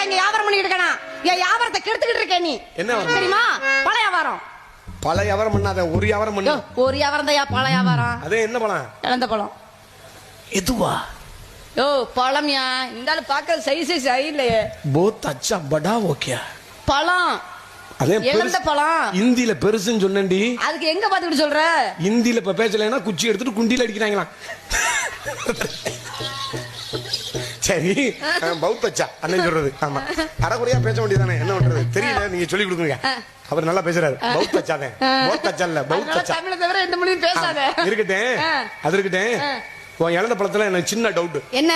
வியாபாரம் பண்ணிட்டு இருக்கானா? என் வியாபாரத்தை கெடுத்துக்கிட்டு இருக்க நீ. என்ன தெரியுமா? பழ வியாபாரம். பல வியாபாரம் பண்ணாத, ஒரு வியாபாரம் பண்ணு. ஒரு வியாபாரம் தான் பழ வியாபாரம். அதே என்ன பழம்? இழந்த பழம். எதுவா? யோ பழம்யா, இந்தாலும் பார்க்க சைஸ் சரியில்லையே. बहुत अच्छा बड़ा हो क्या? பழம். அதே இழந்த பழம். இந்தியில பெருசுன்னு சொன்னேன்டி. அதுக்கு எங்க பாத்துக்கிட்டு சொல்ற? இந்தியில இப்ப பேசலைன்னா குச்சி எடுத்துட்டு குண்டில அடிக்கிறாங்களாம். சரி, பௌத்த அச்சா அண்ணன் சொல்றது. ஆமா, அறகுறையா பேச வேண்டியதானே, என்ன பண்றது தெரியல, நீங்க சொல்லி கொடுக்குங்க. அவர் நல்லா பேசுறாரு. பௌத்த அச்சானே, பௌத்த அச்சா இல்ல, பௌத்த அச்சா. தமிழை தவிர எந்த மொழியும் பேசாத. இருக்கட்டும், அது இருக்கட்டும். உன் இழந்த பழத்துல எனக்கு சின்ன டவுட். என்ன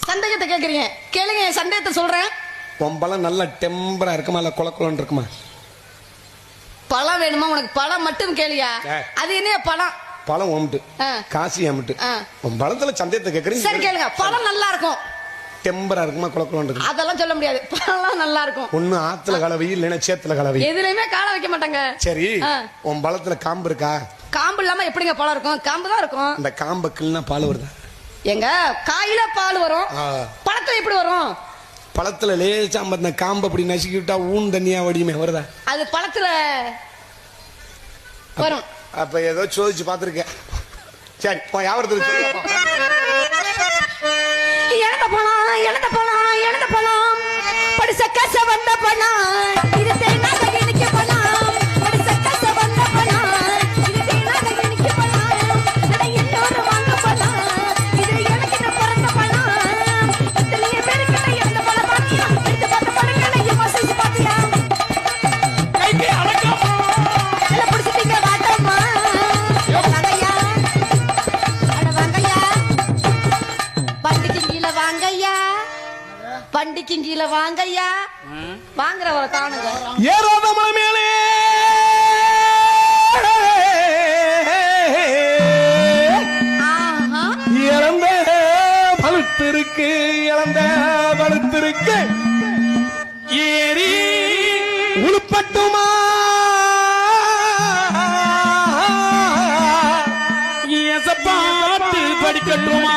சந்தேகத்தை கேக்குறீங்க? கேளுங்க, என் சந்தேகத்தை சொல்றேன். உன் பழம் நல்ல டெம்பரா இருக்குமா இல்ல கொலக்குலன்னு இருக்குமா? பழம் வேணுமா உனக்கு? பழம் மட்டும் கேளியா? அது என்ன பழம்? பழம் ஓமிட்டு, காசி ஏமிட்டு. உன் பழத்துல சந்தேகத்தை கேக்குறீங்க. சரி கேளுங்க, பழம் நல்லா இருக்கும். டெம்பரா இருக்குமா கொலக்குலன்னு இருக்கு? அதெல்லாம் சொல்ல முடியாது. பழம் நல்லா இருக்கும். ஒண்ணு ஆத்துல கலவை இல்லைன்னா சேத்துல கலவை. எதுலயுமே கால வைக்க மாட்டாங்க. சரி, உன் பழத்துல காம்பு இருக்கா? காம்பு இல்லாம எப்படிங்க பழம் இருக்கும்? காம்பு தான் இருக்கும். அந்த காம்பை கிள்னா பால் வருதா? எங்க காயில பால் வரும், பழத்துல எப்படி வரும்? பழத்துல லேசா அந்த காம்பு அப்படி நசுக்கி விட்டா ஊன் தண்ணியா வடியுமே, வருதா? அது பழத்துல வரும். அப்ப ஏதோ சோதிச்சு பாத்துருக்கேன். சரி, வியாபாரத்துக்கு இழந்த பழம், இழந்த பழம், இழந்த பழம், படிச்ச கச வந்த பழம், இது தேனாக இனிக்க பழம், படிச்ச கச வந்த பழம், இது தேனாக இனிக்க பழம், அட இன்னொரு வாங்க பழம், இது எனக்கு பிறந்த பழம், இத்தனைய பேருக்கிட்ட இழந்த பழம் பாத்தியா? எடுத்து பார்த்த பழங்களை யோசிச்சு பாத்தியா? கைக்கு அடக்கம் எல்லாம் பிடிச்சிட்டீங்க, வாட்டம்மா வாங்கய்யா, அட வாங்கய்யா, பண்டிக்கு கீழே வாங்கய்யா, பண்டிக்கு கீழே வாங்கய்யா, வாங்குறவரை காணுங்க. ஏறாத மலை மேலே இழந்த பழுத்திருக்கு, இழந்த பழுத்திருக்கு, ஏறி உழுப்பட்டுமா பாட்டு படிக்கட்டுமா?